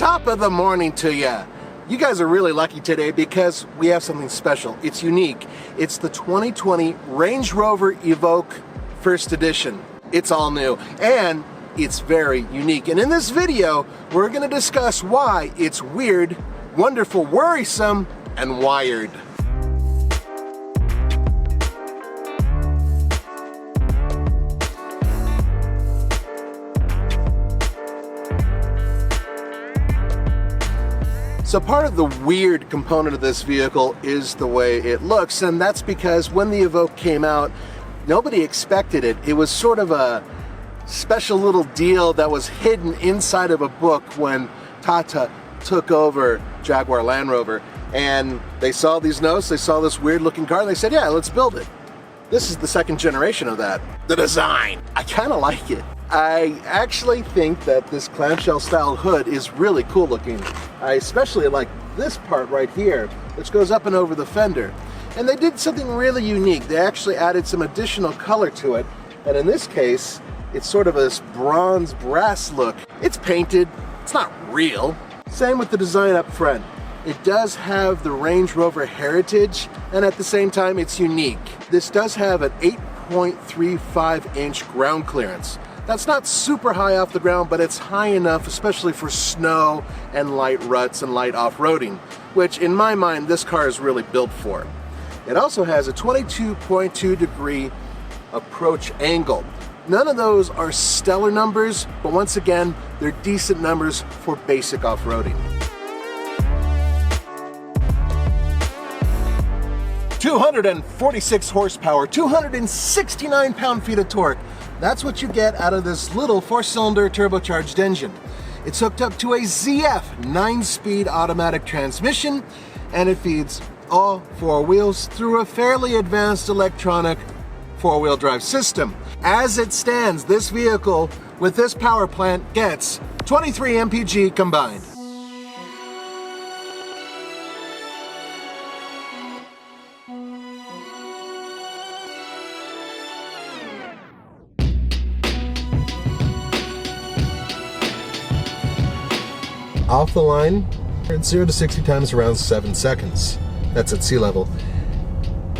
Top of the morning to ya. You guys are really lucky today because we have something special. It's unique. It's the 2020 Range Rover Evoque First Edition. It's all new and it's very unique. And in this video, we're going to discuss why it's weird, wonderful, worrisome, and wired. So part of the weird component of this vehicle is the way it looks, and that's because when the Evoque came out, nobody expected it. It was sort of a special little deal that was hidden inside of a book when Tata took over Jaguar Land Rover. And they saw these notes, they saw this weird looking car, and they said, yeah, let's build it. This is the second generation of that. The design. I kind of like it. I actually think that this clamshell style hood is really cool looking. I especially like this part right here, which goes up and over the fender. And they did something really unique. They actually added some additional color to it. And in this case, it's sort of this bronze brass look. It's painted, it's not real. Same with the design up front. It does have the Range Rover heritage, and at the same time, it's unique. This does have an 8.35 inch ground clearance. That's not super high off the ground, but it's high enough, especially for snow and light ruts and light off-roading, which in my mind, this car is really built for. It also has a 22.2 degree approach angle. None of those are stellar numbers, but once again, they're decent numbers for basic off-roading. 246 horsepower, 269 pound-feet of torque. That's what you get out of this little 4-cylinder turbocharged engine. It's hooked up to a ZF 9-speed automatic transmission, and it feeds all four wheels through a fairly advanced electronic 4-wheel drive system. As it stands, this vehicle with this power plant gets 23 mpg combined. Off the line, it's 0 to 60 times around 7 seconds. That's at sea level.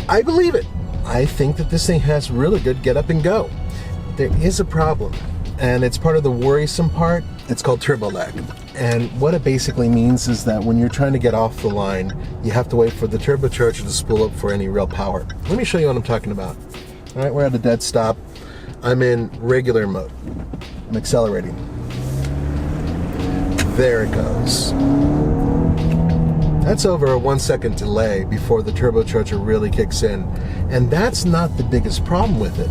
I believe it. I think that this thing has really good get up and go. There is a problem, and it's part of the worrisome part. It's called turbo lag. And what it basically means is that when you're trying to get off the line, you have to wait for the turbocharger to spool up for any real power. Let me show you what I'm talking about. All right, we're at a dead stop. I'm in regular mode. I'm accelerating. There it goes. That's over a 1 second delay before the turbocharger really kicks in. And that's not the biggest problem with it.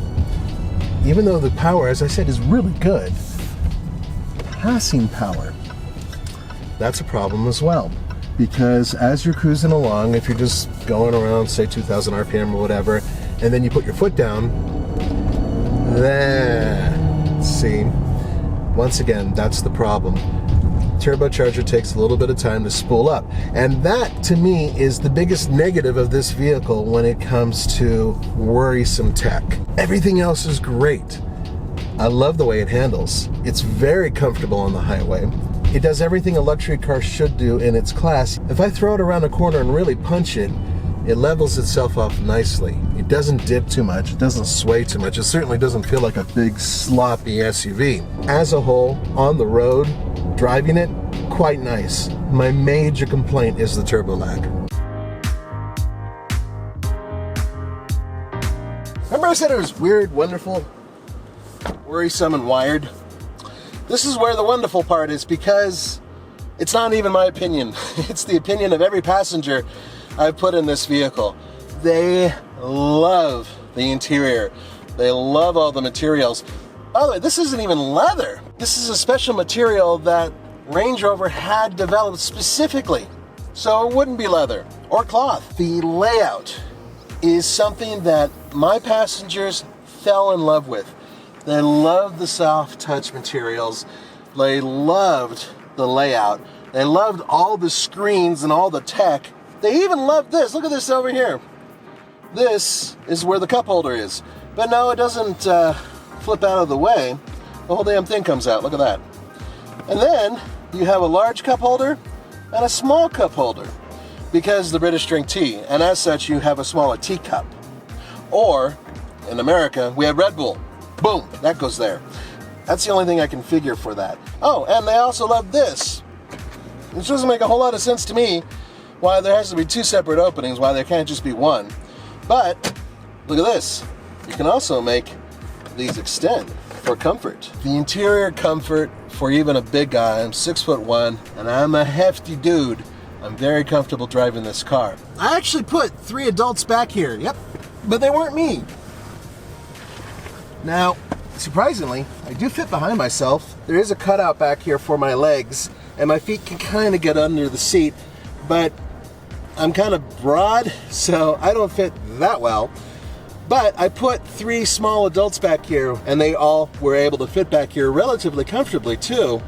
Even though the power, as I said, is really good, passing power, that's a problem as well. Because as you're cruising along, if you're just going around, say 2,000 RPM or whatever, and then you put your foot down, there, see, once again, that's the problem. Turbocharger takes a little bit of time to spool up, and that to me is the biggest negative of this vehicle when it comes to worrisome tech. Everything else is great. I love the way it handles. It's very comfortable on the highway. It does everything a luxury car should do in its class. If I throw it around a corner and really punch it, it levels itself off nicely. It doesn't dip too much, it doesn't sway too much, it certainly doesn't feel like a big sloppy SUV. As a whole, on the road, driving it, quite nice. My major complaint is the turbo lag. Remember I said it was weird, wonderful, worrisome, and wired? This is where the wonderful part is, because it's not even my opinion. It's the opinion of every passenger I've put in this vehicle. They love the interior. They love all the materials. By the way, this isn't even leather. This is a special material that Range Rover had developed specifically, so it wouldn't be leather or cloth. The layout is something that my passengers fell in love with. They loved the soft touch materials. They loved the layout. They loved all the screens and all the tech. They even loved this. Look at this over here. This is where the cup holder is. But no, it doesn't flip out of the way. The whole damn thing comes out. Look at that. And then you have a large cup holder and a small cup holder because the British drink tea, and as such you have a smaller teacup. Or, in America, we have Red Bull. Boom, that goes there. That's the only thing I can figure for that. Oh, and they also love this. Which doesn't make a whole lot of sense to me why there has to be 2 separate openings, why there can't just be one. But, look at this. You can also make these extend for comfort. The interior comfort for even a big guy, I'm 6'1", and I'm a hefty dude. I'm very comfortable driving this car. I actually put 3 adults back here, yep, but they weren't me. Now, surprisingly, I do fit behind myself. There is a cutout back here for my legs, and my feet can kind of get under the seat, but I'm kind of broad, so I don't fit that well. But I put 3 small adults back here, and they all were able to fit back here relatively comfortably too.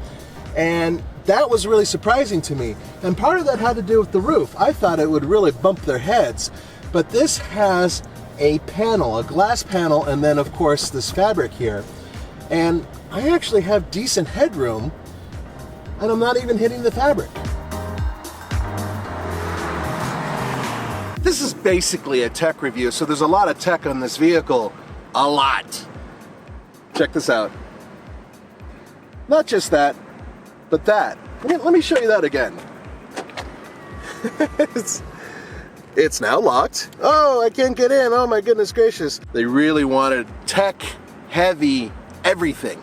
And that was really surprising to me. And part of that had to do with the roof. I thought it would really bump their heads, but this has a panel, a glass panel, and then of course this fabric here. And I actually have decent headroom, and I'm not even hitting the fabric. This is basically a tech review, so there's a lot of tech on this vehicle. A lot. Check this out. Not just that, but that. Let me show you that again. It's now locked. Oh, I can't get in. Oh my goodness gracious. They really wanted tech, heavy, everything.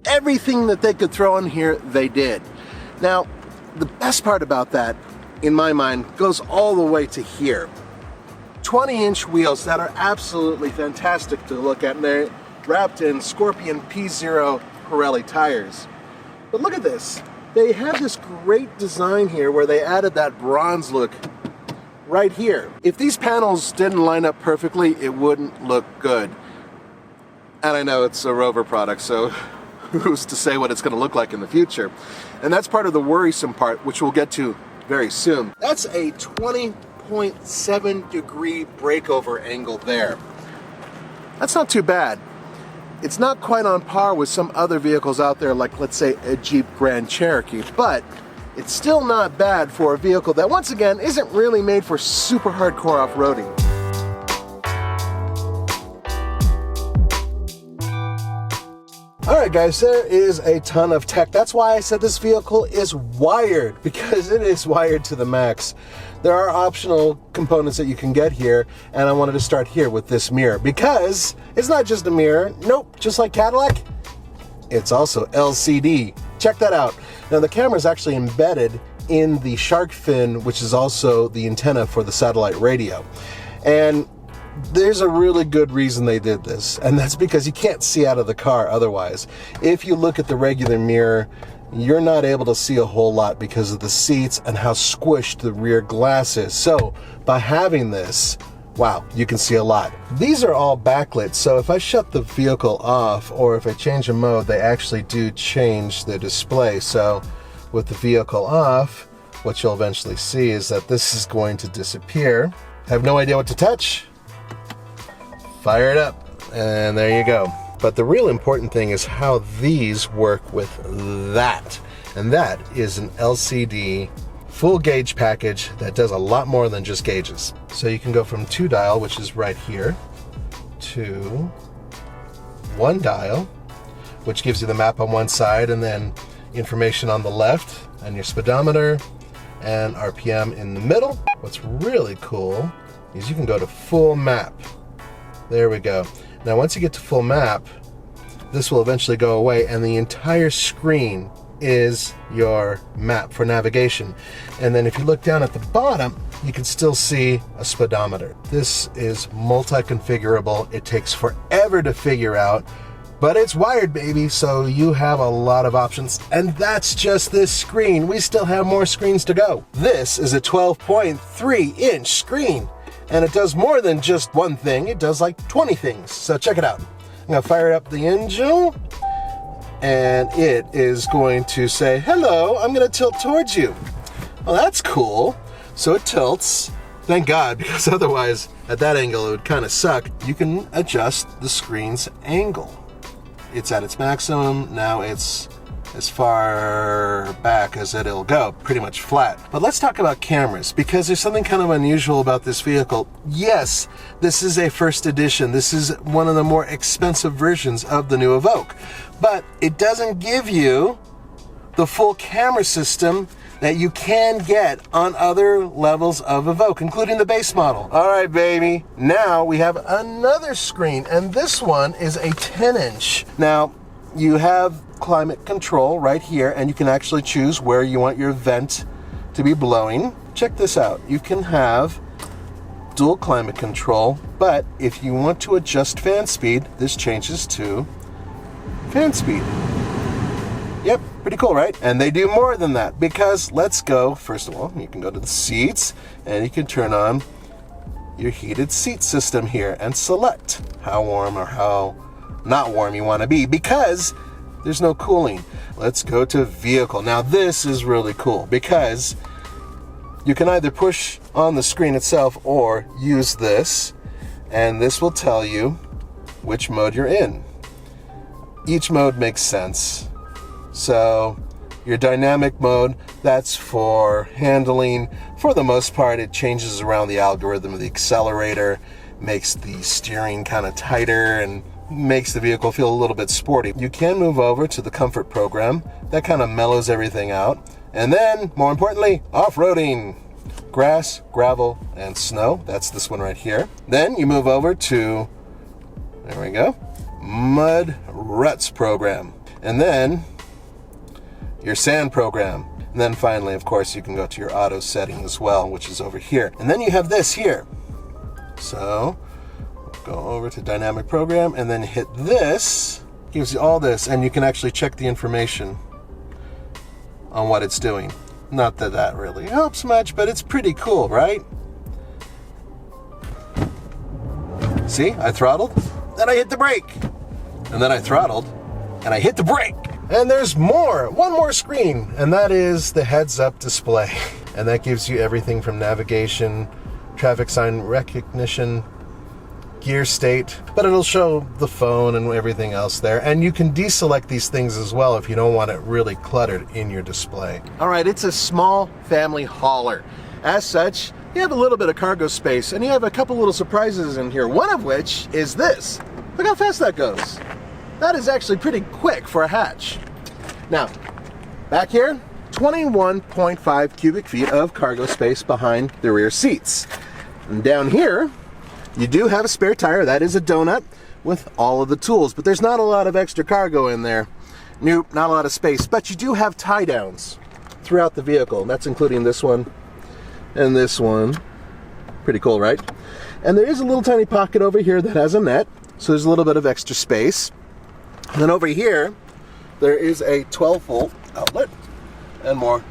Everything that they could throw in here, they did. Now, the best part about that, in my mind, goes all the way to here. 20-inch wheels that are absolutely fantastic to look at, and they're wrapped in Scorpion P0 Pirelli tires. But look at this. They have this great design here where they added that bronze look right here. If these panels didn't line up perfectly, it wouldn't look good. And I know it's a Rover product, so who's to say what it's going to look like in the future? And that's part of the worrisome part, which we'll get to very soon. That's a 20.7 degree breakover angle there. That's not too bad. It's not quite on par with some other vehicles out there, like let's say a Jeep Grand Cherokee, but it's still not bad for a vehicle that once again isn't really made for super hardcore off-roading. Alright guys, there is a ton of tech. That's why I said this vehicle is wired, because it is wired to the max. There are optional components that you can get here, and I wanted to start here with this mirror, because it's not just a mirror. Nope, just like Cadillac, it's also LCD. Check that out. Now the camera is actually embedded in the shark fin, which is also the antenna for the satellite radio. And there's a really good reason they did this, and that's because you can't see out of the car otherwise. If you look at the regular mirror, you're not able to see a whole lot because of the seats and how squished the rear glass is. So by having this, wow, you can see a lot. These are all backlit, so if I shut the vehicle off or if I change a mode, they actually do change the display. So with the vehicle off, what you'll eventually see is that this is going to disappear. Have no idea what to touch? Fire it up, and there you go. But the real important thing is how these work with that. And that is an LCD full gauge package that does a lot more than just gauges. So you can go from 2 dial, which is right here, to 1 dial, which gives you the map on one side and then information on the left and your speedometer and RPM in the middle. What's really cool is you can go to full map. There we go. Now once you get to full map, this will eventually go away and the entire screen is your map for navigation. And then if you look down at the bottom, you can still see a speedometer. This is multi-configurable. It takes forever to figure out, but it's wired, baby, so you have a lot of options. And that's just this screen. We still have more screens to go. This is a 12.3-inch screen, and it does more than just one thing. It does like 20 things, so check it out. I'm gonna fire up the engine, and it is going to say, hello, I'm gonna tilt towards you. Well, that's cool. So it tilts, thank God, because otherwise at that angle it would kind of suck. You can adjust the screen's angle. It's at its maximum, now it's as far back as it'll go, pretty much flat. But let's talk about cameras, because there's something kind of unusual about this vehicle. Yes, this is a first edition. This is one of the more expensive versions of the new Evoque, but it doesn't give you the full camera system that you can get on other levels of Evoque, including the base model. All right, baby. Now we have another screen, and this one is a 10-inch. Now, you have climate control right here, and you can actually choose where you want your vent to be blowing. Check this out. You can have dual climate control, but if you want to adjust fan speed, this changes to fan speed. Yep, pretty cool, right? And they do more than that, because let's go, first of all, you can go to the seats and you can turn on your heated seat system here and select how warm or how not warm you want to be, because there's no cooling. Let's go to vehicle. Now this is really cool, because you can either push on the screen itself or use this, and this will tell you which mode you're in. Each mode makes sense. So your dynamic mode, that's for handling. For the most part, it changes around the algorithm of the accelerator, makes the steering kind of tighter and makes the vehicle feel a little bit sporty. You can move over to the comfort program. That kind of mellows everything out. And then, more importantly, off-roading. Grass, gravel, and snow. That's this one right here. Then you move over to, there we go, mud ruts program. And then your sand program. And then finally, of course, you can go to your auto setting as well, which is over here. And then you have this here. So go over to dynamic program and then hit this. Gives you all this, and you can actually check the information on what it's doing. Not that that really helps much, but it's pretty cool, right? See, I throttled, then I hit the brake. And then I throttled, and I hit the brake. And there's more, one more screen, and that is the heads-up display. And that gives you everything from navigation, traffic sign recognition, gear state, but it'll show the phone and everything else there. And you can deselect these things as well if you don't want it really cluttered in your display. All right, it's a small family hauler. As such, you have a little bit of cargo space, and you have a couple little surprises in here, one of which is this. Look how fast that goes. That is actually pretty quick for a hatch. Now, back here, 21.5 cubic feet of cargo space behind the rear seats. And down here, you do have a spare tire. That is a donut with all of the tools, but there's not a lot of extra cargo in there. Nope, not a lot of space, but you do have tie downs throughout the vehicle. And that's including this one and this one. Pretty cool, right? And there is a little tiny pocket over here that has a net, so there's a little bit of extra space. And then over here, there is a 12-volt outlet and more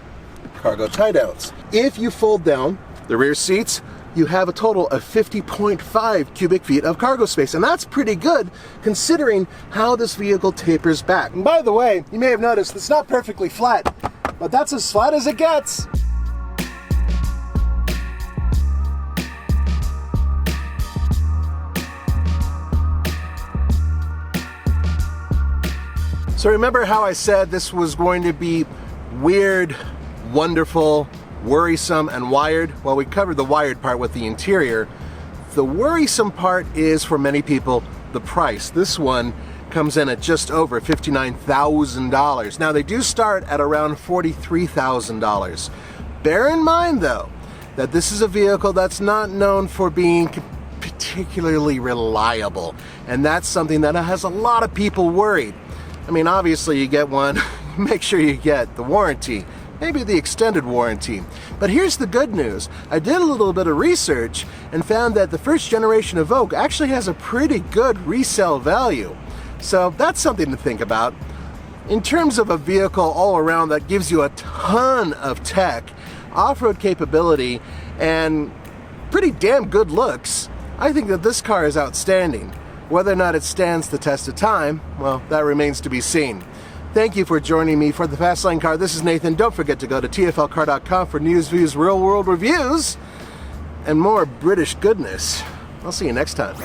cargo tie downs. If you fold down the rear seats, you have a total of 50.5 cubic feet of cargo space, and that's pretty good considering how this vehicle tapers back. And by the way, you may have noticed it's not perfectly flat, but that's as flat as it gets. So remember how I said this was going to be weird, wonderful, worrisome, and wired? Well, we covered the wired part with the interior. The worrisome part is, for many people, the price. This one comes in at just over $59,000. Now, they do start at around $43,000. Bear in mind, though, that this is a vehicle that's not known for being particularly reliable, and that's something that has a lot of people worried. I mean, obviously you get one, make sure you get the warranty, maybe the extended warranty. But here's the good news. I did a little bit of research and found that the first generation Evoque actually has a pretty good resale value. So that's something to think about. In terms of a vehicle all around that gives you a ton of tech, off-road capability, and pretty damn good looks, I think that this car is outstanding. Whether or not it stands the test of time, well, that remains to be seen. Thank you for joining me for the Fastlane Car. This is Nathan. Don't forget to go to TFLcar.com for news, views, real-world reviews, and more British goodness. I'll see you next time.